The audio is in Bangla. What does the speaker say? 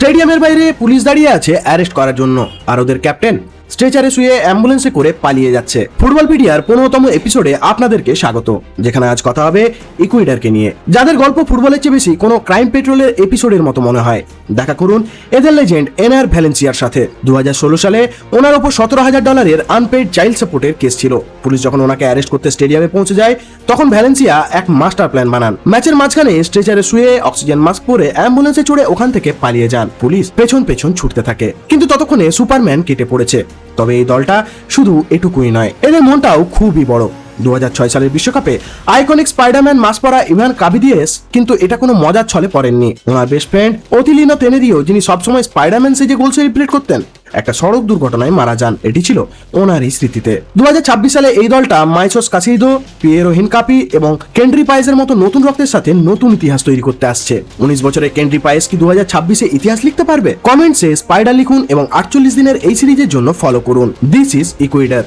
স্টেডিয়ামের বাইরে পুলিশ দাঁড়িয়ে আছে অ্যারেস্ট করার জন্য, আর ওদের ক্যাপ্টেন স্ট্রেচারে শুয়ে অ্যাম্বুলেন্সে করে পালিয়ে যাচ্ছে। ফুটবলপিডিয়ার 15তম এপিসোডে আপনাদেরকে স্বাগত, যেখানে আজ কথা হবে ইকুয়েডরকে নিয়ে, যাদের গল্প ফুটবলের চেয়ে বেশি কোনো ক্রাইম পেট্রোলের এপিসোডের মতো মনে হয়। দেখা করুন এদের লেজেন্ড এনার ভ্যালেন্সিয়ার সাথে। 2016 সালে ওনার ওপর $17,000 আনপেইড চাইল্ড সাপোর্টের কেস ছিল। পুলিশ যখন ওনাকে অ্যারেস্ট করতে স্টেডিয়ামে পৌঁছে যায়, তখন ভ্যালেন্সিয়া এক মাস্টার প্ল্যান বানান। ম্যাচের মাঝখানে স্ট্রেচারে শুয়ে অক্সিজেন মাস্ক পরে অ্যাম্বুলেন্সে চড়ে ওখান থেকে পালিয়ে যান। পুলিশ পেছন পেছন ছুটতে থাকে, কিন্তু ততক্ষণে সুপারম্যান কেটে পড়েছে। তবে এই দলটা শুধু এটুকুই নয়, এদের মনটাও খুবই বড়। 2006 সালের বিশ্বকাপে আইকনিক স্পাইডারম্যান মাস্ক পরা ইভান কাভিদিয়েস কিন্তু এটা কোনো মজার ছলে পড়েননি। ওনার বেস্ট ফ্রেন্ড ওতিলিনো তেনেরিও, যিনি সবসময় স্পাইডারম্যান সেজে গোল সেলিব্রেট করতেন, একটা সড়ক দুর্ঘটনায় মারা যান। এটি ছিল ওনারই স্মৃতিতে। 2026 সালে এই দলটা মাইসোস কাসিদো, পিয়েরো হিনকাপি এবং কেন্ড্রি পায়েসের মতো নতুন রক্তের সাথে নতুন ইতিহাস তৈরি করতে আসছে। 19 বছরের কেন্ড্রি পায়েস কি 2026-এ ইতিহাস লিখতে পারবে? কমেন্টসে স্পাইডার লিখুন এবং 48 দিনের এই সিরিজের জন্য ফলো করুন। This is Ecuador.